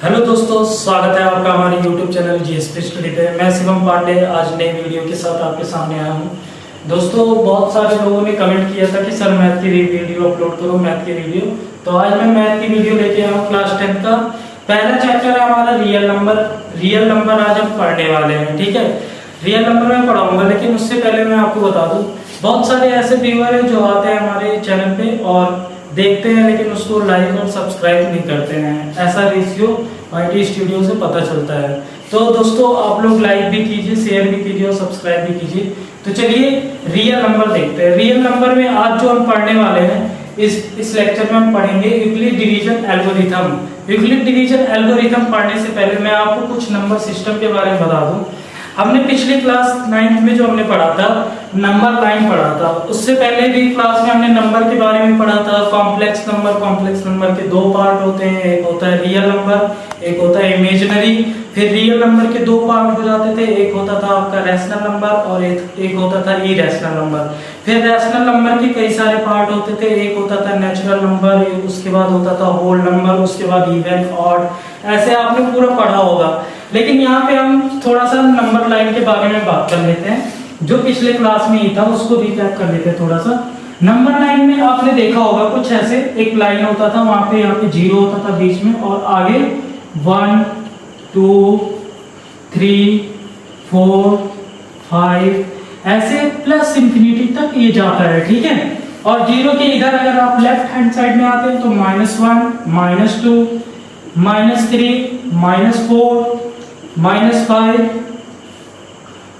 Hello दोस्तों, स्वागत है आपका हमारे YouTube चैनल जीएसपी स्टडी पे। मैं शिवम पांडे आज नई वीडियो के साथ आपके सामने आया हूँ। दोस्तों, बहुत सारे लोगों ने कमेंट किया था कि सर मैथ की वीडियो अपलोड करो, मैथ की वीडियो। तो आज मैं मैथ की वीडियो लेके आया हूँ। क्लास 10 का पहला चैप्टर है हमारा रियल नंबर। रियल नंबर आज हम पढ़ने वाले हैं, ठीक है। रियल नंबर में पढ़ाऊंगा, लेकिन उससे पहले मैं आपको बता दूँ, बहुत सारे ऐसे व्यूअर हैं जो आते हैं हमारे चैनल पे और देखते हैं लेकिन उसको लाइक और सब्सक्राइब नहीं करते हैं। ऐसा रेशियो IT स्टूडियो से पता चलता है। तो दोस्तों, आप लोग लाइक भी कीजिए, शेयर भी कीजिए और सब्सक्राइब भी कीजिए। तो चलिए रियल नंबर देखते हैं। रियल नंबर में आज जो हम पढ़ने वाले हैं, इस लेक्चर में हम पढ़ेंगे Euclid division algorithm. Euclid division algorithm पढ़ने से पहले मैं आपको कुछ नंबर सिस्टम के बारे में बता दूं। हमने पिछली क्लास 9th में जो हमने पढ़ा था, नंबर लाइन पढ़ा था। उससे पहले भी क्लास में हमने नंबर के बारे में पढ़ा था। कॉम्प्लेक्स नंबर के दो पार्ट होते हैं, एक होता है रियल नंबर, एक होता है इमेजिनरी। फिर रियल नंबर के दो पार्ट हो जाते थे, एक होता था आपका रैशनल नंबर और एक होता था इरेशनल नंबर। फिर रैशनल नंबर के कई सारे पार्ट होते थे, एक होता था नेचुरल नंबर, उसके बाद होता था होल नंबर, उसके बाद इवन, ऑड। ऐसे आपने पूरा पढ़ा होगा। लेकिन यहाँ पे हम थोड़ा सा नंबर लाइन के बारे में बात कर लेते हैं, जो पिछले क्लास में ही था, उसको रिकैप कर लेते हैं थोड़ा सा। नंबर लाइन में आपने देखा होगा कुछ ऐसे, एक लाइन होता था, वहां पे यहाँ पे 0 होता था बीच में, और आगे 1 2 3 4 5 ऐसे प्लस इंफिनिटी तक ये जाता है, ठीक है। और 0 के इधर अगर आप लेफ्ट हैंड साइड में आते हैं तो -1 -2 -3 -4 -5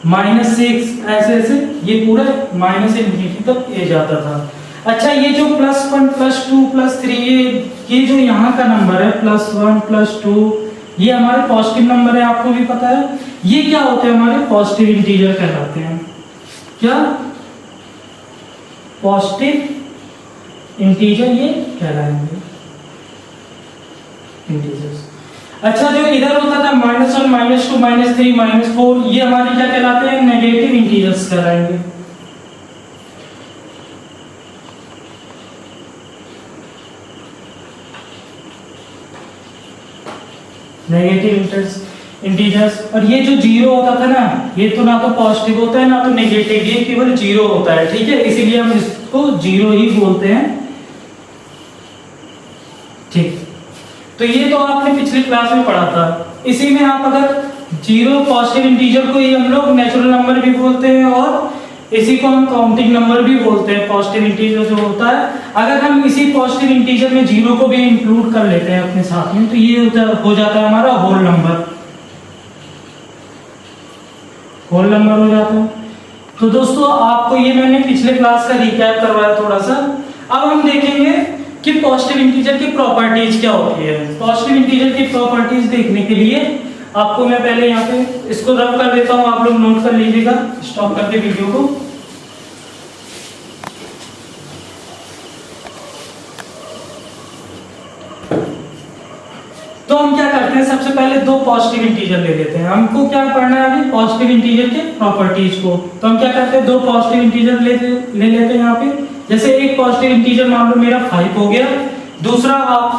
-6 ऐसे ये पूरा माइनस इंफिनिटी तक ये जाता था। अच्छा, ये जो +1 +2 +3 ये जो यहाँ का नंबर है +1 +2, ये हमारे पॉजिटिव नंबर है, आपको भी पता है। ये क्या होते हैं, हमारे पॉजिटिव इंटीजर कहलाते हैं। क्या पॉजिटिव इंटीजर ये कहलाएंगे इंटीजर्स। अच्छा, जो इधर होता था -1 -2 -3 -4, ये हमारे क्या कहलाते हैं, नेगेटिव इंटीजर्स कहलाएंगे। Negative integers. और ये जो 0 होता था ना, ये तो ना तो पॉजिटिव होता है ना तो नेगेटिव, ये केवल 0 होता है, ठीक है। इसीलिए हम इसको 0 ही बोलते हैं, ठीक। तो ये तो आपने पिछली क्लास में पढ़ा था। इसी में आप अगर 0 पॉजिटिव इंटीजर को ही हम लोग नेचुरल नंबर भी बोलते हैं और इसी को हम काउंटिंग नंबर भी बोलते हैं। पॉजिटिव इंटीजर जो होता है, अगर हम इसी पॉजिटिव इंटीजर में 0 को भी इंक्लूड कर लेते हैं अपने साथ में, तो ये हो जाता है हमारा होल नंबर। होल नंबर हो जाता है। तो दोस्तों, आपको ये मैंने पिछले क्लास का रिकैप करवाया थोड़ा सा। अब हम देखेंगे कि पॉजिटिव इंटीजर की प्रॉपर्टीज क्या होती है। पॉजिटिव इंटीजर की प्रॉपर्टीज देखने के लिए आपको मैं पहले यहाँ पे इसको रब कर देता हूँ, आप लोग नोट कर लीजिएगा स्टॉप करके वीडियो को। तो हम क्या करते हैं, सबसे पहले दो पॉजिटिव इंटीजर ले लेते हैं। हमको क्या पढ़ना है अभी, पॉजिटिव इंटीजर के प्रॉपर्टीज को। तो हम क्या करते हैं, दो पॉजिटिव इंटीजर ले लेते हैं यहाँ पे। जैसे एक पॉजिटिव इंटीजर मान लो मेरा 5 हो गया, दूसरा आप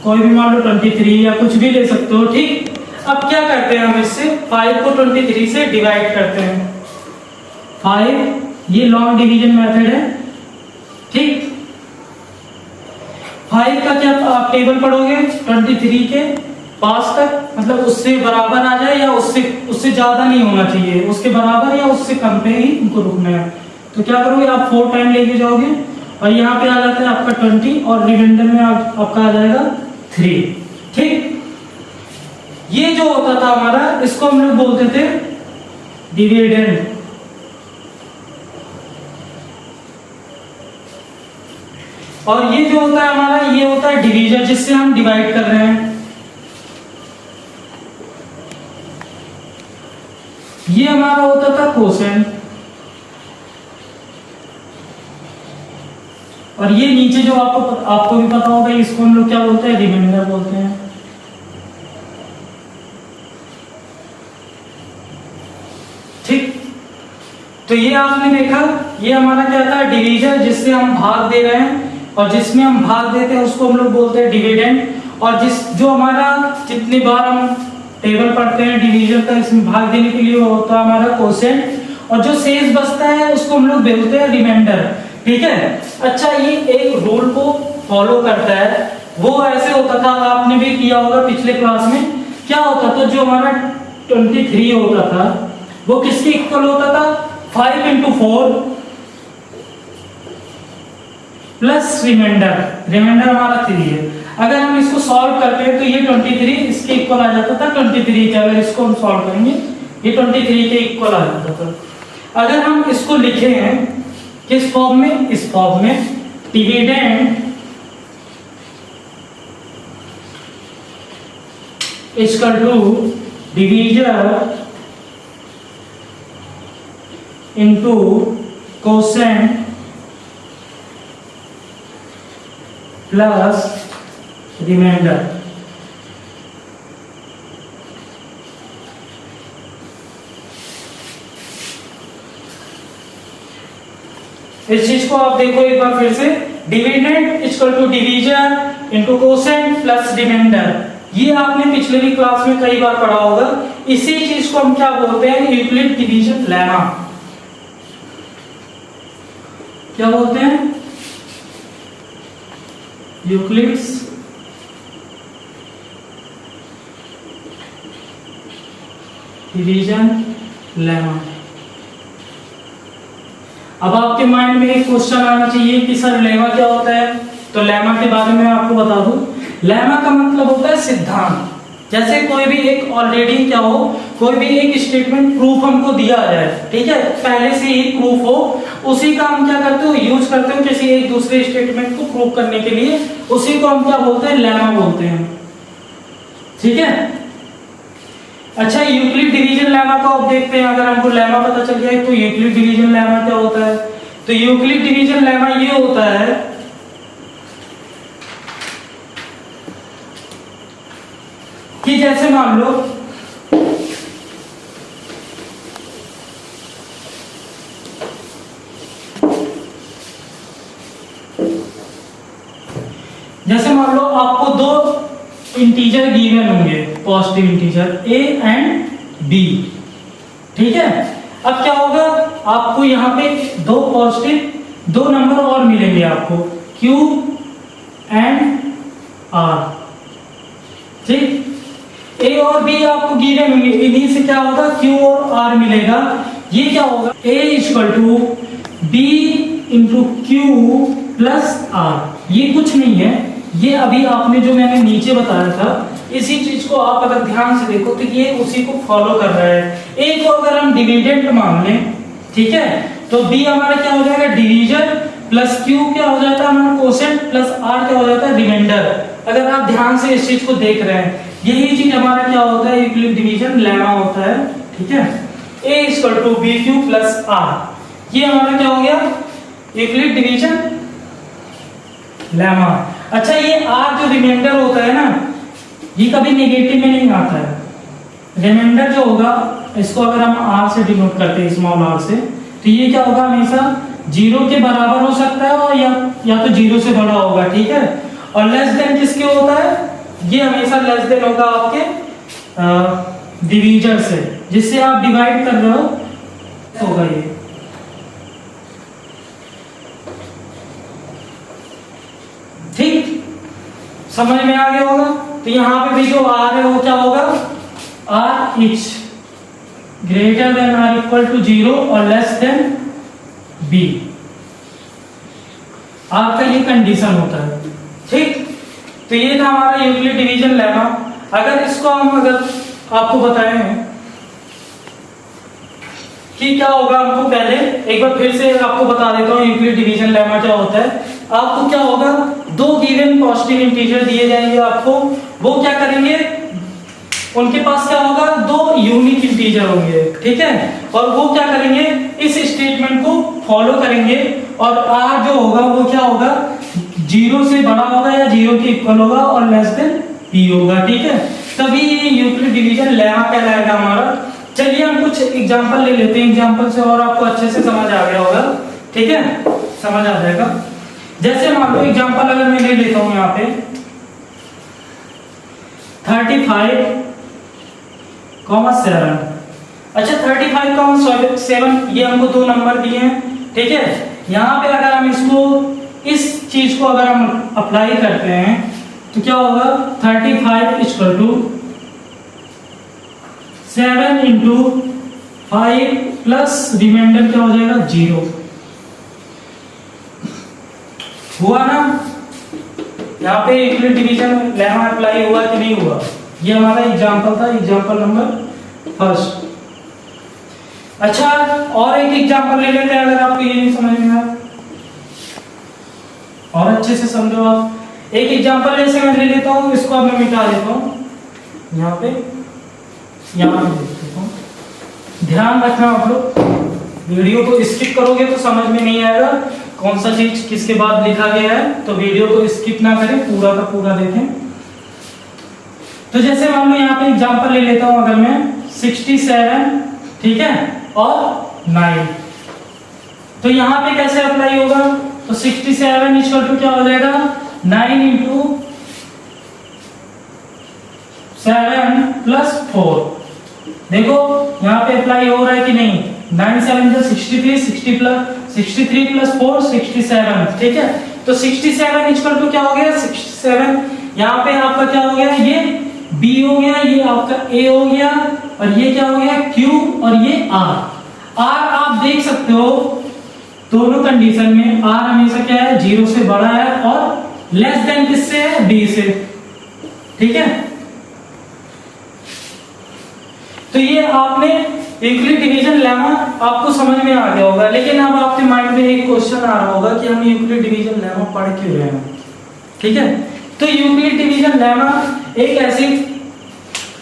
कोई भी मान लो 23 या कुछ भी ले सकते हो, ठीक। अब क्या करते हैं, हम इससे 5 को 23 से डिवाइड करते हैं। 5 ये लॉन्ग डिवीजन मेथड है, ठीक। 5 का क्या आप टेबल पढ़ोगे, 23 के पास तक, मतलब उससे बराबर आ जाए या उससे ज्यादा नहीं होना चाहिए, उसके बराबर या उससे कम पे ही उनको रुकना है। तो क्या करोगे, आप 4 टाइम लेके जाओगे और यहाँ पे आ जाता है आपका 20 और रिमाइंडर में आपका आ जाएगा 3, ठीक। ये जो होता था हमारा, इसको हम लोग बोलते थे डिविडेंड। और ये जो होता है हमारा, ये होता है डिवीजर, जिससे हम डिवाइड कर रहे हैं। ये हमारा होता था कोसेंट। और ये नीचे जो आपको भी पता होगा, इसको हम लोग क्या बोलते हैं, रिमाइंडर बोलते हैं, ठीक। तो ये आपने देखा, ये हमारा क्या था, डिवीजर, जिससे हम भाग दे रहे हैं, और जिसमें हम भाग देते हैं उसको हम लोग बोलते हैं डिविडेंड। और जो हमारा जितनी बार हम टेबल पढ़ते हैं डिवीजन का, इसमें भाग देने के लिए होता है हमारा कोसेंट, और जो शेष बचता है उसको हम लोग बोलते हैं रिमाइंडर। ठीक है। अच्छा, ये एक रूल को फॉलो करता है। वो ऐसे होता था, आपने भी किया होगा पिछले क्लास में, क्या होता था, जो हमारा 23 होता था वो किसके इक्वल होता था, 5 × 4 प्लस रिमाइंडर हमारा 3 है। अगर हम इसको सॉल्व करते हैं तो ये 23 इसके इक्वल आ जाता था 23 के। अगर इसको हम सॉल्व करेंगे ये 23 के इक्वल आ जाता था। अगर हम इसको लिखे हैं किस फॉर्म में, इस फॉर्म में, dividend equal to divisor into quotient plus remainder. इस चीज को आप देखो एक बार फिर से, dividend equal to divisor into quotient plus remainder. ये आपने पिछले भी क्लास में कई बार पढ़ा होगा। इसी चीज को हम क्या बोलते हैं, यूक्लिड डिवीजन लेमा। क्या बोलते हैं, यूक्लिड्स डिवीजन लेमा। अब आपके माइंड में एक क्वेश्चन आना चाहिए कि सर लेमा क्या होता है। तो लेमा के बारे में आपको बता दूं, लेमा का मतलब होता है सिद्धांत। जैसे कोई भी एक ऑलरेडी क्या हो, कोई भी एक स्टेटमेंट प्रूफ हमको दिया जाए, ठीक है, पहले से ही प्रूफ हो, उसी का हम क्या करते हो, यूज करते हो किसी एक दूसरे स्टेटमेंट को प्रूफ करने के लिए। उसी को हम क्या बोलते हैं, लेमा बोलते हैं। ठीक है। अच्छा, यूक्लिड डिवीजन लेमा को अब देखते हैं। अगर हमको लेमा पता चल गया तो यूक्लिड डिवीजन लेमा क्या होता है। तो यूक्लिड डिवीजन लेमा ये होता है कि जैसे मान लो आपको दो इंटीजर गिवन होंगे, positive integer a and b। ठीक है। अब क्या होगा, आपको यहाँ पे दो नंबर और मिलेंगे आपको, q एंड r। ठीक, a और b आपको गिवन होंगे, इन्हीं से क्या होगा, q और r मिलेगा। ये क्या होगा, a equal to b into q plus r। ये कुछ नहीं है, ये अभी आपने जो मैंने नीचे बताया था, इसी चीज को आप अगर ध्यान से देखो तो ये उसी को फॉलो कर रहा है। a को अगर हम डिविडेंड मान लें, ठीक है, तो b हमारा क्या हो जाएगा, डिवीजर, प्लस q क्या हो जाता है हमारा कोसेंट, प्लस r क्या हो जाता है रिमाइंडर। अगर आप ध्यान से इस चीज को देख रहे हैं, यही चीज हमारा क्या होता है, यूक्लिड डिवीजन लेमा होता है। ठीक है। a equal to b q plus r, ये हमारा क्या हो गया, यूक्लिड डिवीजन लेमा। अच्छा, ये r जो रिमाइंडर होता है ना, ये कभी नेगेटिव में नहीं आता है। रिमाइंडर जो होगा, इसको अगर हम r से डिनोट करते हैं, स्मॉल r से, तो ये क्या होगा, हमेशा 0 के बराबर हो सकता है और या तो 0 से बड़ा होगा। ठीक है। और लेस देन किसके होता है, ये हमेशा लेस देन होगा आपके डिवीजर से, जिससे आप डिवाइड कर रहे हो, होगा ये। ठीक, समझ में आ गया होगा। तो यहाँ पे भी जो r है वो क्या होगा, r is greater than r equal to 0 और लेस देन b। r का ये कंडीशन होता है। ठीक, तो ये था हमारा यूक्लिड डिवीजन लेमा। अगर इसको हम आपको बताए हैं कि क्या होगा, हमको पहले एक बार फिर से आपको बता देता हूँ यूक्लिड डिवीजन लेमा क्या होता है। आपको क्या होगा, दो गिवन पॉजिटिव इंटीजर दिए जाएंगे आपको, वो क्या करेंगे, उनके पास क्या होगा, दो यूनिक इंटीजर होंगे। ठीक है। और वो क्या करेंगे, इस स्टेटमेंट को फॉलो करेंगे, और r जो होगा वो क्या होगा, 0 से बड़ा होगा या 0 के इक्वल होगा और लेस देन b होगा। ठीक है। तभी ये यूक्लिड डिवीजन लेमा कहलाएगा हमारा। चलिए हम कुछ एग्जांपल ले लेते हैं, एग्जांपल से और आपको अच्छे से समझ आ गया होगा। ठीक है, समझ आ जाएगा। जैसे मान लो एग्जांपल अगर मैं ले लेता हूं यहाँ पे, 35,7। अच्छा 35,7 ये हमको दो नंबर दिए हैं, ठीक है। यहाँ पे अगर हम इसको इस चीज को अगर हम अप्लाई करते हैं तो क्या होगा, 35 = 7 × 5 प्लस रिमाइंडर क्या हो जाएगा 0। हुआ ना, यहाँ पे यूक्लिड डिवीजन लेमा अप्लाई हुआ कि नहीं हुआ। ये हमारा एग्जांपल था, एग्जांपल नंबर 1। अच्छा और एक एग्जांपल ले लेते हैं, अगर आपको ये नहीं समझ में आया और अच्छे से समझो आप। एक एग्जांपल जैसे मैं ले लेता हूँ, इसको अब मैं मिटा देता हूँ, यहाँ पे देख देता हूँ। ध्यान रखना आप लोग, वीडियो को स्किप करोगे तो समझ में नहीं आएगा कौन सा चीज किसके बाद लिखा गया है, तो वीडियो को स्किप ना करें, पूरा का पूरा देखें। तो जैसे मान लो यहाँ पे एग्जांपल ले लेता हूँ, अगर मैं 67, ठीक है, और 9, तो यहाँ पे कैसे अप्लाई होगा, तो 67 = क्या हो जाएगा 9 × 7 + 4। देखो यहाँ पे अप्लाई हो रहा है कि नहीं, 9 × 7 = 63, 63 + 4 67, ठीक है। तो 67 = क्या हो गया 67, यहाँ पे आपका क्या हो गया, ये B हो गया, ये आपका A हो गया, और ये क्या हो गया Q, और ये R। आप देख सकते हो दोनों कंडीशन में R हमेशा क्या है 0 से बड़ा है और लेस देन किससे है, B से, ठीक है। तो ये आपने यूक्लिड डिवीजन लेमा आपको समझ में आ गया होगा, लेकिन अब आपके माइंड में एक क्वेश्चन आ रहा होगा कि हम यूक्लिड डिवीजन लेमा पढ़ क्यों रहे हैं, ठीक है। तो यूक्लिड डिवीजन लेमा एक ऐसी,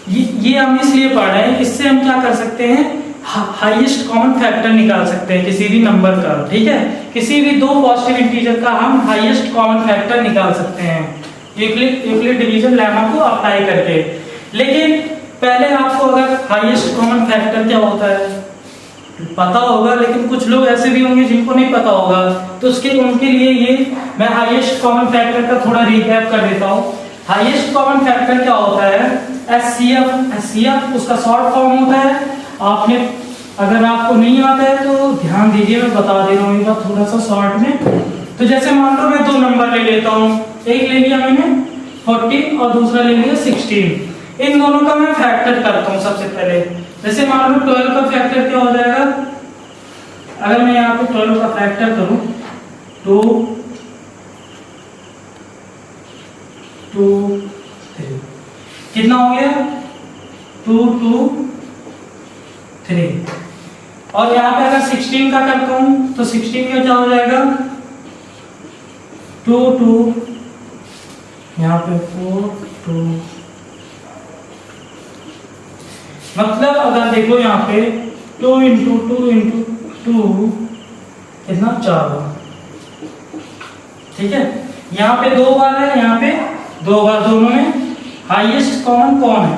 ये हम इसलिए पढ़ रहे हैं, इससे हम क्या कर सकते हैं, हाईएस्ट कॉमन फैक्टर निकाल सकते हैं किसी भी नंबर का, ठीक है। किसी भी दो पॉजिटिव इंटीजर का हम हाईएस्ट कॉमन फैक्टर निकाल सकते हैं यूक्लिड डिवीजन लेमा को अप्लाई करके। लेकिन पहले आपको अगर हाईएस्ट कॉमन फैक्टर क्या होता है पता होगा, लेकिन कुछ लोग ऐसे भी होंगे जिनको नहीं पता होगा, तो उनके लिए ये मैं हाईएस्ट कॉमन फैक्टर का थोड़ा रिकैप कर देता हूँ। हाईएस्ट कॉमन फैक्टर क्या होता है, HCF उसका शॉर्ट फॉर्म होता है। आपने अगर आपको नहीं आता है तो ध्यान दीजिए, मैं बता दे रहा हूँ थोड़ा सा शॉर्ट में। तो जैसे मान लो मैं दो नंबर ले लेता हूँ, एक ले लिया मैंने 40 और दूसरा ले लिया 16। इन दोनों का मैं फैक्टर करता हूँ सबसे पहले। जैसे मान लो 12 का फैक्टर क्या हो जाएगा, अगर मैं यहाँ पे 12 का फैक्टर करूँ तो 2 3 कितना हो गया 2 2 3। और यहाँ पे अगर 16 का करता हूँ तो 16 का क्या हो जाएगा 2 2, यहाँ पे 4 2। मतलब अगर देखो यहाँ पे 2 × 2 × 2 कितना 4, ठीक है। यहाँ पे 2 बार है, यहाँ पे 2 बार, दोनों में हाईएस्ट कॉमन कौन है।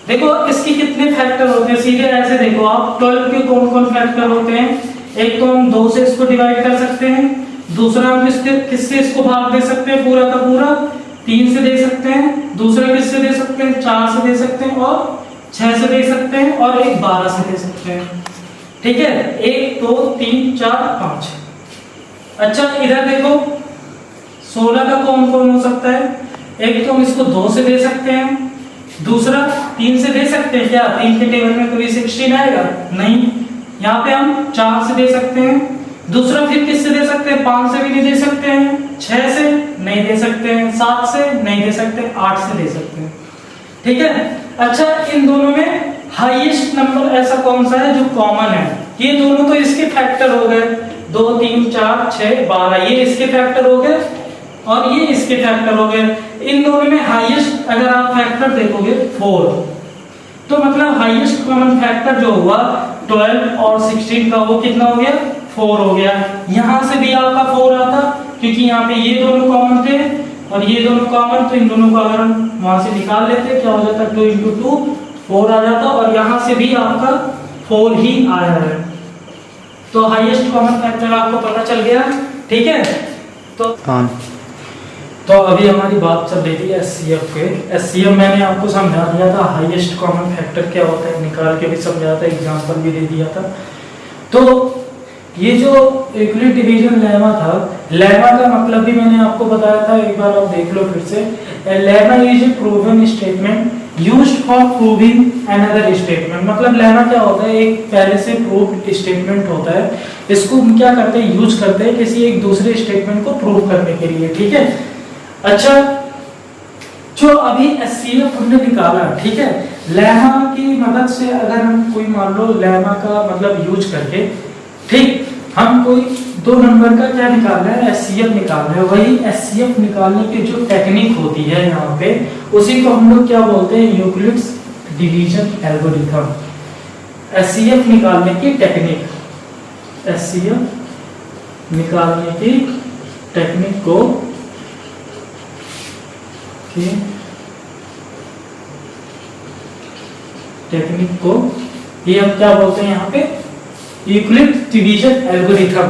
देखो इसकी कितने फैक्टर होते हैं, सीधे ऐसे देखो आप 12 के कौन कौन फैक्टर होते हैं। एक तो हम 2 से इसको डिवाइड कर सकते हैं, दूसरा हम किससे इसको भाग दे सकते हैं पूरा का पूरा, 3 से दे सकते हैं, दूसरा किससे दे सकते हैं 4 से दे सकते हैं, और 6 से दे सकते हैं, और एक 12 से दे सकते हैं, ठीक है। 1 2 3 4 5। अच्छा इधर देखो 16 का कौन कौन हो सकता है, एक तो हम इसको 2 से दे सकते हैं, दूसरा 3 से दे सकते हैं। क्या 3 के टेबल में कभी 16 आएगा नहीं। यहाँ पे हम 4 से दे सकते हैं, दूसरा फिर किससे दे सकते हैं, 5 से भी नहीं दे सकते हैं, 6 से नहीं दे सकते हैं, 7 से नहीं दे सकते, 8 से दे सकते हैं, ठीक है। अच्छा इन दोनों में हाईएस्ट नंबर ऐसा कौन सा है जो कॉमन है, ये दोनों तो इसके फैक्टर हो गए, 2 3 4 6 12, ये इसके फैक्टर हो गए और ये इसके फैक्टर हो गए। इन दोनों में हाईएस्ट अगर आप फैक्टर देखोगे 4, तो मतलब हाईएस्ट कॉमन फैक्टर जो हुआ 12 और 16 का वो कितना हो गया 4 हो गया। यहां से भी आपका 4 आता क्योंकि यहाँ पे ये दोनों कॉमन थे और ये दोनों कॉमन, तो इन दोनों को अगर हम वहां से निकाल लेते क्या हो जाता 2 × 2 4 आ जाता, और यहाँ से भी आपका 4 ही आया है। तो हाईएस्ट कॉमन फैक्टर आपको पता चल गया, ठीक है। तो तो अभी हमारी बात चल रही थी एचसीएफ के। एचसीएफ मैंने आपको समझा दिया था, हाईएस्ट कॉमन फैक्टर क्या होता है, निकाल के भी समझाया था, एग्जांपल भी दे दिया था। तो ये जो यूक्लिड डिवीजन लेमा था, लेमा का मतलब भी मैंने आपको बताया था, एक बार आप देख लो फिर से। Lemma is a proven statement used for proving another statement. मतलब लेमा क्या होता है, एक पहले से प्रूव्ड स्टेटमेंट होता है, इसको हम क्या करते हैं, यूज करते हैं किसी एक दूसरे स्टेटमेंट को प्रूव करने के लिए, ठीक है। अच्छा, जो अभी एचसीएफ हमने निकाला, ठीक है, लेमा की मदद से अगर हम कोई मान लो लेमा का मतलब यूज करके, ठीक, हम कोई दो नंबर का क्या निकाल रहे हैं, एचसीएफ निकाल रहे हैं। वही एचसीएफ निकालने की जो टेक्निक होती है यहाँ पे, उसी को हम लोग क्या बोलते हैं, यूक्लिड्स डिवीजन एल्गोरिथम। एचसीएफ निकालने की टेक्निक, एचसीएफ निकालने की टेक्निक को ये हम क्या बोलते हैं यहाँ पे, यूक्लिड डिवीजन एल्गोरिथम।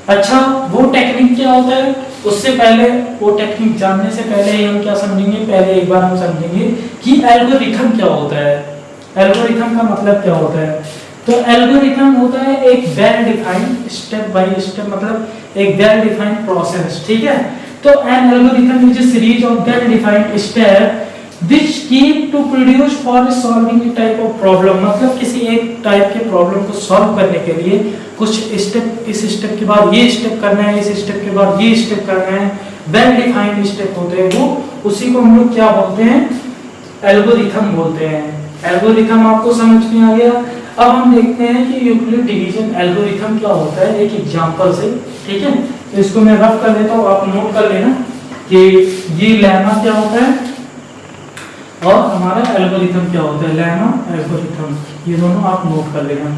अच्छा, वो टेक्निक क्या होता है, उससे पहले वो टेक्निक जानने से पहले हम क्या समझेंगे, पहले एक बार हम समझेंगे कि एल्गोरिथम क्या होता है। एल्गोरिथम का मतलब क्या होता है, तो एल्गोरिथम होता है एक well defined step by step, मतलब एक वेल डिफाइंड प्रोसेस, ठीक है। तो an algorithm is a series of well defined step which keep to produce for solving a type of problem। मतलब किसी एक टाइप के प्रॉब्लम को सॉल्व करने के लिए कुछ स्टेप, इस स्टेप के बाद ये स्टेप करना है, इस स्टेप के बाद ये स्टेप करना है, वेल डिफाइंड स्टेप होते हैं वो, उसी को हम लोग क्या बोलते हैं, एल्गोरिथम बोलते हैं। एल्गोरिथम आपको समझ में आ गया। अब हम देखते हैं कि यूक्लिड डिवीजन एल्गोरिथम क्या होता है एक एग्जांपल से, ठीक है। तो इसको मैं रफ कर देता हूँ, आप नोट कर लेना कि ये लेमा क्या होता है और हमारा एल्गोरिथम क्या होता है, लेमा एल्गोरिथम, ये दोनों आप नोट कर लेना।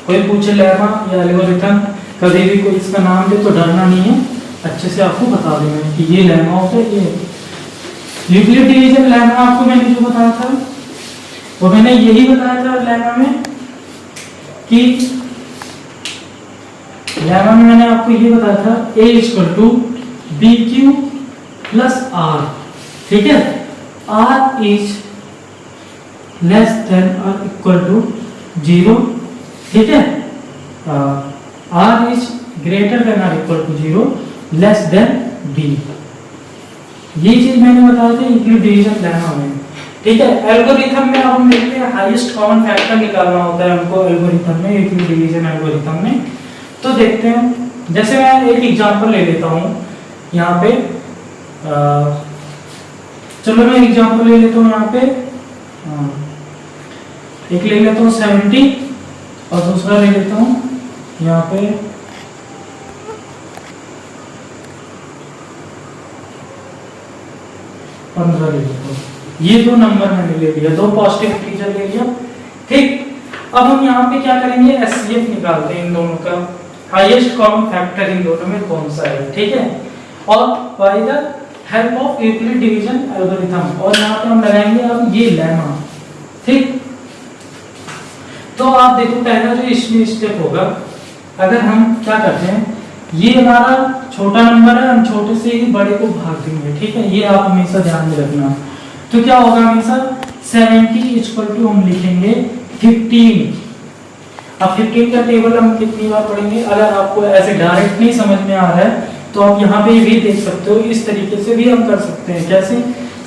कोई पूछे लेमा या एल्गोरिथम, कभी भी कोई इसका नाम दे तो डरना नहीं है, अच्छे से आपको बता देना कि ये लेमा होता है, ये यूक्लिड डिवीजन लेमा। आपको मैंने जो बताया था वो मैंने यही बताया था लेमा में, कि लेमा में मैंने आपको ये बताया था a = bq + r, ठीक है। r is less than or equal to 0, ठीक है। r is greater than or equal to 0, less than b। ये चीज मैंने बताया था यूक्लिड डिवीजन लेमा में, ठीक है। एल्गोरिथम में अब हम देखते हैं हाईएस्ट कॉमन फैक्टर निकालना होता है हमको एल्गोरिथम में, यूक्लिड डिवीजन एल्गोरिथम में। तो देखते हैं, जैसे मैं एक एग्जांपल ले लेता हूँ यहाँ पे, चलो मैं एग्जांपल ले लेता हूँ यहाँ पे, एक ले लेता हूँ 70 और दूसरा ले लेता हूँ यहाँ पे 15 ले लेता हूँ। ये दो नंबर मैंने ले लिया, दो पॉजिटिव इंटीजर ले लिया, ठीक। अब हम यहाँ पे क्या करेंगे, एचसीएफ निकालते हैं इन दोनों का, हाईएस्ट कॉमन फैक्टर इन दोनों में कौन सा है, ठीक है। और by the help of Euclid division algorithm, और यहाँ पे हम लगाएंगे अब ये लेमा, ठीक। तो आप देखो पहला जो इसमें स्टेप होगा, अगर हम क्या करते हैं, ये हमारा छोटा नंबर है, हम छोटे से ही बड़े को भाग देंगे, ठीक है। ये आप हमेशा ध्यान में रखना। तो क्या होगा हमेशा 70 = हम लिखेंगे 15। अब 15 का टेबल हम कितनी बार पढ़ेंगे, अगर आपको ऐसे डायरेक्ट नहीं समझ में आ रहा है तो आप यहाँ पे भी देख सकते हो, इस तरीके से भी हम कर सकते हैं। कैसे,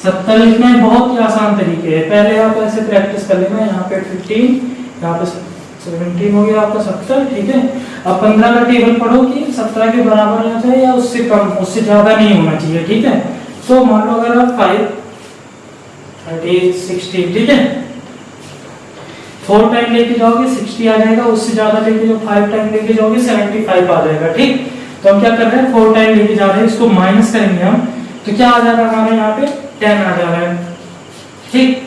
70 लिखना है, बहुत ही आसान तरीके है। पहले आप ऐसे प्रैक्टिस कर लेना, यहाँ पे 15, यहाँ पे 17 हो गया आपका 70, ठीक है। अब 15 का टेबल पढ़ो कि 17 के बराबर हो जाए या उससे कम, उससे ज्यादा नहीं होना चाहिए, ठीक है। तो मान लो अगर आप 5 30 60, ठीक है, 4 टाइम लेके जाओगे 60 आ जाएगा, उससे ज्यादा लेके जाओ 5 टाइम लेके जाओगे 75 आ जाएगा, ठीक। तो हम क्या कर रहे हैं, 4 टाइम लेके जा रहे हैं, इसको माइनस करेंगे हम, तो क्या आ जा रहा है हमारे यहाँ पे 10 आ जा रहा है, ठीक।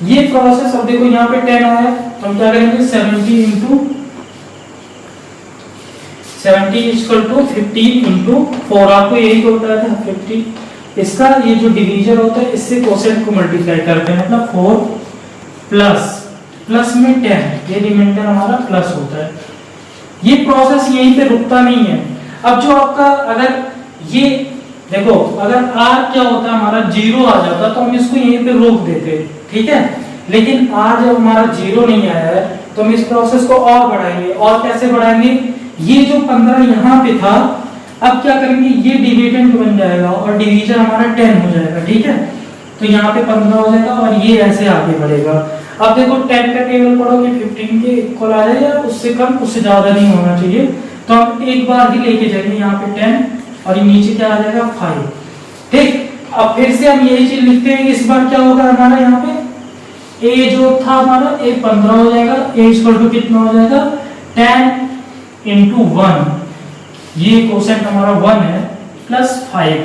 ये प्रोसेस, अब देखो यहाँ पे 10 आया, तो हम क्या करेंगे 70 × 70 = 15 × 4, आपको यही तो बताया था 50। इसका ये जो डिवीजन होता है, इससे कोसेंट को मल्टीप्लाई करते हैं, मतलब 4 प्लस में 10, ये रिमाइंडर हमारा प्लस होता है। ये प्रोसेस यहीं पे रुकता नहीं है। अब जो आपका, अगर ये देखो अगर r क्या होता है हमारा 0 आ जाता तो हम इसको यहीं पे रोक देते, ठीक है। लेकिन r जब हमारा 0 नहीं आया है तो हम इस प्रोसेस को और बढ़ाएंगे। और कैसे बढ़ाएंगे, ये जो 15 यहाँ पे था अब क्या करेंगे, ये डिविडेंड बन जाएगा और डिवीजन हमारा 10 हो जाएगा, ठीक है। तो यहाँ पे 15 हो जाएगा और ये ऐसे आगे बढ़ेगा। अब देखो 10 का टेबल पढ़ोगे 15 के इक्वल आ जाएगा, उससे कम उससे ज्यादा नहीं होना चाहिए। तो हम एक बार ही लेके जाएंगे यहाँ पे 10 और ये नीचे क्या आ जाएगा 5, ठीक। अब फिर से हम यही चीज लिखते हैं, इस बार क्या होगा हमारा यहाँ पे a जो था हमारा a 15 हो जाएगा, a इक्वल टू कितना हो जाएगा 10 into 1, ये क्वोशेंट हमारा 1 है प्लस 5,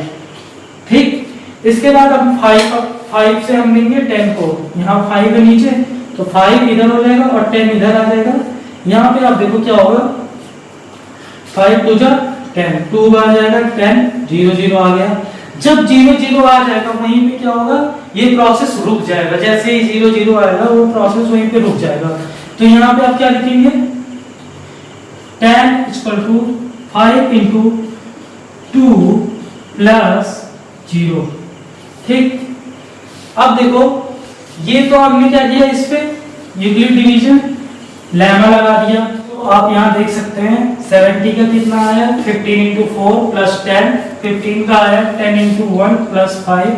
ठीक। इसके बाद हम 5 से हम लेंगे 10 को, यहाँ 5 है नीचे तो 5 इधर हो जाएगा और 10 इधर आ जाएगा। यहाँ पे आप देखो क्या होगा 5 2 जा 10, 2 आ जाएगा 10, 0 0 आ गया। जब 0 0 आ जाएगा वहीं पे क्या होगा, ये प्रोसेस रुक जाएगा। जैसे ही 0 0 आएगा वो प्रोसेस वहीं पे रुक जाएगा। तो यहाँ पे आप क्या लिखेंगे 10 इक्वल टू 5 इंटू 2 प्लस 0, ठीक। अब देखो ये तो हमने क्या किया, इस पे यूक्लिड डिवीजन लेमा लगा दिया। तो आप यहाँ देख सकते हैं 70 का कितना आया 15 इंटू 4 प्लस 10, 15 का आया 10 into 1 plus 5,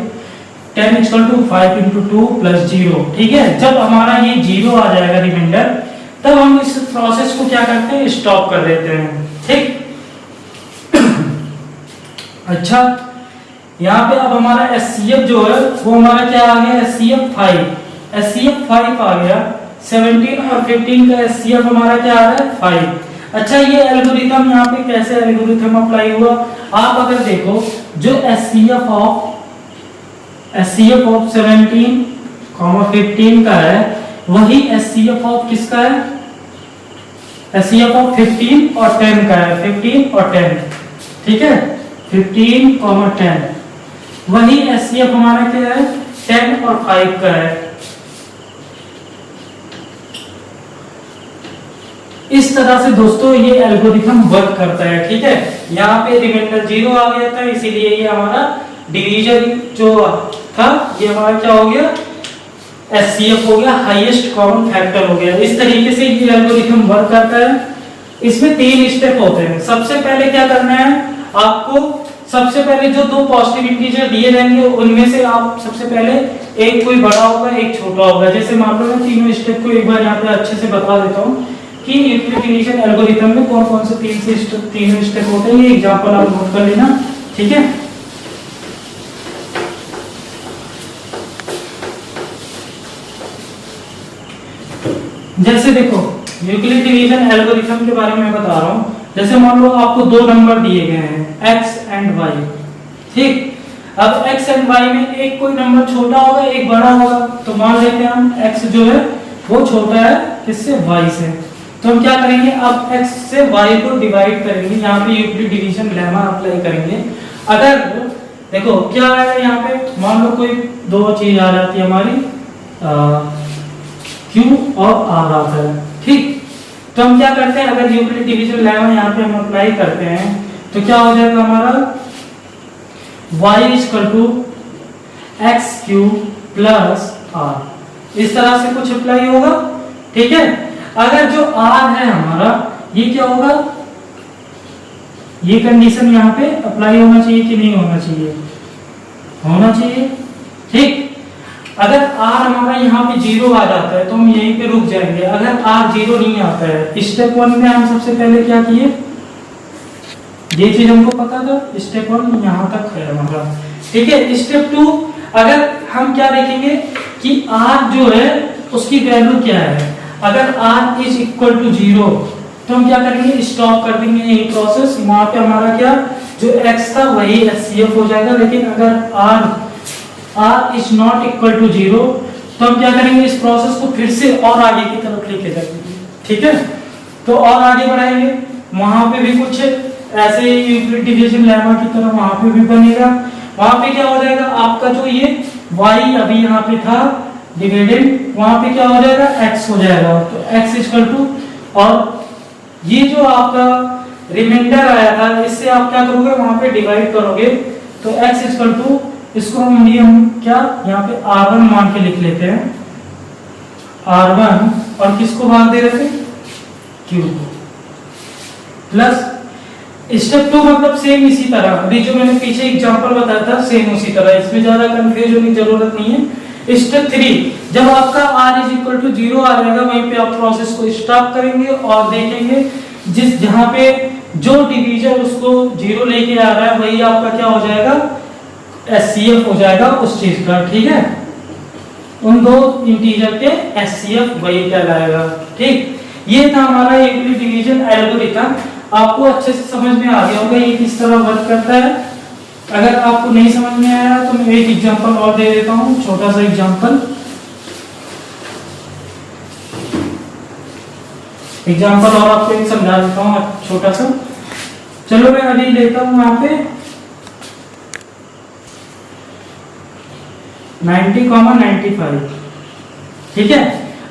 10 equal to 5 into 2 plus 0, ठीक है। जब हमारा ये 0 आ जाएगा रिमाइंडर, तब हम इस प्रोसेस को क्या करते हैं, स्टॉप कर देते हैं, ठीक। अच्छा, यहाँ पे अब हमारा SCF जो है वो हमारा क्या आ गया SCF 5 आ गया। 17 और 15 का SCF हमारा क्या आ रहा है 5। अच्छा, ये एल्गोरिथम यहाँ पे कैसे एल्गोरिथम अप्लाई हुआ, आप अगर देखो जो SCF ऑफ 17, 15 का है वही SCF ऑफ किसका है, SCF ऑफ 15 और 10 का है, 15 और 10, ठीक है। 15, 10 वही SCF हमारा क्या है 10 और 5 का है। इस तरह से दोस्तों ये एल्गोरिथम वर्क करता है, ठीक है। यहाँ पे रिमाइंडर 0 आ गया था, इसीलिए ये हमारा डिवीजन जो था ये हमारा क्या हो गया SCF हो गया, हाईएस्ट कॉमन फैक्टर हो गया। इस तरीके से ये एल्गोरिथम वर्क करता है। इसमें 3 स्टेप होते हैं। सबसे पहले क्या करना है आपको, सबसे पहले जो 2 पॉजिटिव इंटीजर दिए जाएंगे उनमें से आप सबसे पहले एक कोई बड़ा होगा एक छोटा होगा। जैसे मान लो मैं तीनों स्टेप को एक बार यहाँ पे अच्छे से बता देता हूँ कि यूक्लिड डिवीजन एल्गोरिथम में कौन कौन से तीनों स्टेप होते हैं। ये एग्जांपल आप नोट कर लेना, ठीक है। जैसे देखो यूक्लिड डिवीजन एल्गोरिथम के बारे में मैं बता रहा हूँ। जैसे मान लो आपको 2 नंबर दिए गए हैं x एंड y, ठीक। अब x एंड y में एक कोई नंबर छोटा होगा एक बड़ा होगा, तो मान लेते हैं हम x जो है वो छोटा है किससे, y से। तो हम क्या करेंगे, अब x से y को डिवाइड करेंगे, यहाँ पे यूक्लिड डिवीजन लेमा अप्लाई करेंगे। अगर देखो क्या है यहाँ पे, मान लो कोई 2 चीज आ जाती है हमारी q और r आता है, ठीक। तो हम क्या करते हैं, अगर यूक्लिड डिवीजन लेमा यहाँ पे हम अप्लाई करते हैं तो क्या हो जाएगा हमारा y equal to x q plus r। इस तरह से कुछ अप्लाई होगा, ठीक है। अगर जो r है हमारा ये क्या होगा, ये कंडीशन यहाँ पे अप्लाई होना चाहिए कि नहीं होना चाहिए, होना चाहिए, ठीक। अगर r हमारा यहाँ पे 0 आ जाता है तो हम यहीं पे रुक जाएंगे। अगर r 0 नहीं आता है, स्टेप 1 में हम सबसे पहले क्या किए, ये चीज हमको पता था, स्टेप 1 यहाँ तक है हमारा, ठीक है। स्टेप 2 अगर हम क्या देखेंगे कि r जो है उसकी वैल्यू क्या है। अगर r इज इक्वल टू 0 तो हम क्या करेंगे, स्टॉप कर देंगे यही प्रोसेस। वहां पे हमारा क्या जो x था वही SCF हो जाएगा। लेकिन अगर r is not equal to 0 तो हम क्या करेंगे, इस प्रोसेस को फिर से और आगे की तरफ लेके जाएंगे, ठीक है। तो और आगे बढ़ाएंगे, वहां पे भी कुछ ऐसे ही यूक्लिड डिवीजन लेमा की तरह वहां पे भी बनेगा। वहां पे क्या हो जाएगा आपका जो ये y अभी यहाँ पे था डिविडेंड, वहां पे क्या हो जाएगा x हो जाएगा। तो x इक्वल टू, और ये जो आपका रिमाइंडर आया था इससे आप क्या करोगे वहां पे डिवाइड करोगे तो x इक्वल टू, इसको हम क्या यहाँ पे r1 मान के लिख लेते हैं, r1 और किसको भाग दे रहे थे, q को, प्लस स्टेप 2 मतलब सेम इसी तरह, अभी जो मैंने पीछे एग्जांपल बताया था सेम उसी तरह, इसमें ज्यादा कंफ्यूज होने की जरूरत नहीं है। स्टेप 3 जब आपका r इज इक्वल टू 0 आ जाएगा, वहीं पे आप प्रोसेस को स्टॉप करेंगे और देखेंगे जिस जहां पे जो डिवीजर उसको 0 लेके आ रहा है वही आपका क्या हो जाएगा, एचसीएफ हो जाएगा उस चीज का, ठीक है, उन दो इंटीजर के एचसीएफ वही कहलाएगा। ठीक, ये था हमारा यूक्लिड डिवीजन एल्गोरिथम। आपको अच्छे से समझ में आ गया होगा ये किस तरह वर्क करता है। अगर आपको नहीं समझ में आया तो मैं एक एग्जांपल और दे देता हूं, छोटा सा एग्जांपल और आपको एक समझा देता हूं छोटा सा। चलो मैं अभी लेता हूं यहाँ पे 90,95, ठीक है।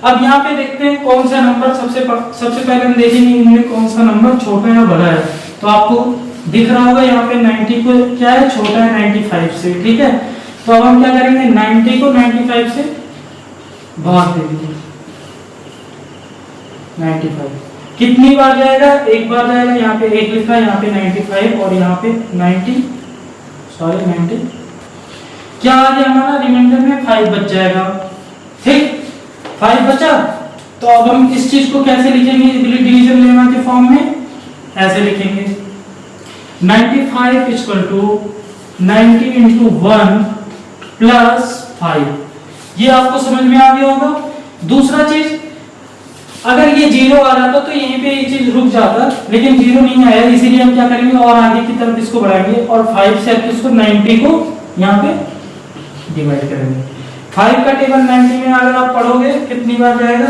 अब यहाँ पे देखते हैं कौन सा नंबर सबसे पहले हम देखेंगे इनमें कौन सा नंबर छोटा है बड़ा है। तो आपको दिख रहा होगा यहाँ पे 90 को क्या है, छोटा है 95 से, ठीक है। तो अब हम क्या करेंगे, 90 को 95 से भाग देंगे। 95 कितनी बार जाएगा, एक बार जाएगा, यहाँ पे एक लिखा है, यहाँ पे 95 और यहाँ पे 90 क्या आ गया हमारा, रिमाइंडर में 5 बच जाएगा, ठीक, 5 बचा। तो अब हम इस चीज को कैसे लिखेंगे डिवीजन लेमा के फॉर्म में, ऐसे लिखेंगे 95 इक्वल टू 90 इंटू 1 प्लस 5। ये आपको समझ में आ गया होगा। दूसरा चीज, अगर ये 0 आ जाता तो यहीं पे ये चीज रुक जाता, लेकिन 0 नहीं आया, इसीलिए हम क्या करेंगे और आगे की तरफ इसको बढ़ाएंगे और 5 से इसको 90 को यहाँ पे डिवाइड करेंगे। 5 का टेबल 90 में अगर आप पढ़ोगे कितनी बार जाएगा,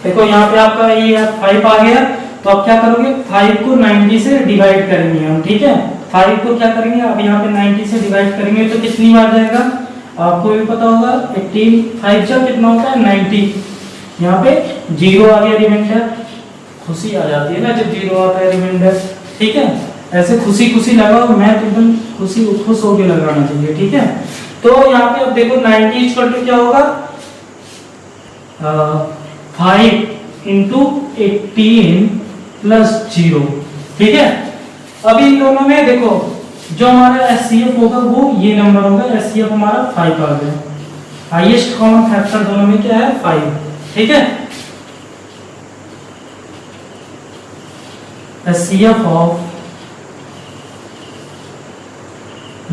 देखो यहाँ पे आपका ये 5 आ गया, तो आप क्या करोगे 5 को 90 से डिवाइड करेंगे हम, ठीक है। 5 को क्या करेंगे, अब यहाँ पे 90 से डिवाइड करेंगे तो कितनी बार जाएगा, आपको भी पता होगा 18, 5 जा कितना होता है 90, यहाँ पे 0 आ गया रिमाइंडर, खुशी आ जाती है ना जब 0 आता है रिमाइंडर, ठीक है। ऐसे खुशी लगाओ, मैं तो एकदम खुश होके लगाना चाहिए, ठीक है। तो यहाँ पे अब देखो 90 इक्वल टू क्या होगा, 5 इंटू 18 प्लस 0, ठीक है। अभी इन दोनों में देखो जो हमारा एचसीएफ होगा वो ये नंबर होगा, एचसीएफ हमारा 5 आ गया, हाईएस्ट कॉमन फैक्टर दोनों में क्या है 5, ठीक है। एचसीएफ ऑफ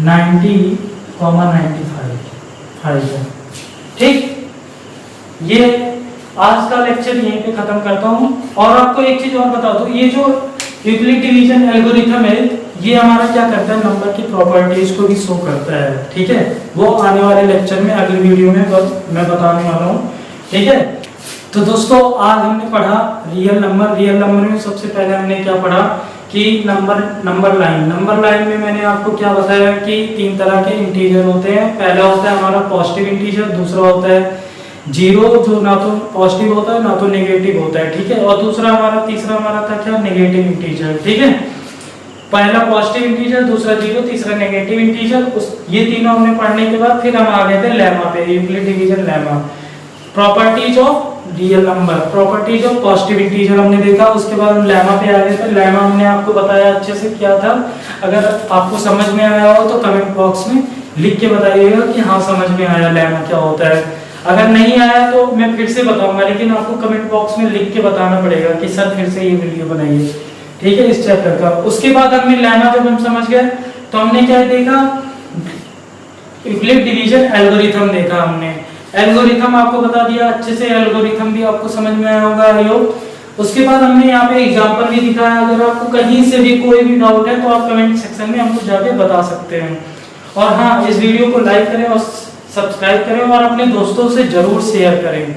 90,95 है, ठीक। ये आज का लेक्चर यहीं पे खत्म करता हूं और आपको एक चीज और बता दूं, ये जो यूक्लिड डिवीजन एल्गोरिथम है ये हमारा क्या करता है, नंबर की प्रॉपर्टीज को भी शो करता है, ठीक है। वो आने वाले लेक्चर में अगली वीडियो में मैं बताने वाला हूं, ठीक है। तो दोस्तों आज हमने पढ़ा रियल नंबर में सबसे पहले हमने क्या पढ़ा कि नंबर लाइन में मैंने आपको क्या बताया कि 3 तरह के इंटीजर होते हैं। पहला होता है हमारा पॉजिटिव इंटीजर, दूसरा होता है 0 जो ना तो पॉजिटिव होता है ना तो नेगेटिव होता है, ठीक है। और तीसरा हमारा था क्या, नेगेटिव इंटीजर, ठीक है। पहला पॉजिटिव इंटीजर, दूसरा 0, तीसरा नेगेटिव इंटीजर। ये तीनों हमने पढ़ने के बाद फिर हम आ गए थे लेमा पे, Euclid division lemma, properties of real number, properties of positive integer हमने देखा। उसके बाद हम लेमा पे आ गए थे। लेमा हमने आपको बताया अच्छे से क्या था। अगर आपको समझ में आया हो तो कमेंट बॉक्स में लिख के बताइएगा कि हाँ समझ में आया लेमा क्या होता है। अगर नहीं आया तो मैं फिर से बताऊंगा, लेकिन आपको कमेंट बॉक्स में लिख के बताना पड़ेगा कि सर फिर से ये वीडियो बनाइए, ठीक है, इस चैप्टर का। उसके बाद हमने लेमा जब हम समझ गए तो हमने क्या देखा, यूक्लिड डिवीजन एल्गोरिथम देखा हमने। एल्गोरिथम आपको बता दिया अच्छे से, एल्गोरिथम भी आपको समझ में आया होगा आई होप। उसके बाद हमने यहाँ पे एग्जांपल भी दिखाया। अगर आपको कहीं से भी कोई भी डाउट है तो आप कमेंट सेक्शन में हमको जाके बता सकते हैं। और हाँ, इस वीडियो को लाइक करें और सब्सक्राइब करें और अपने दोस्तों से जरूर शेयर करें।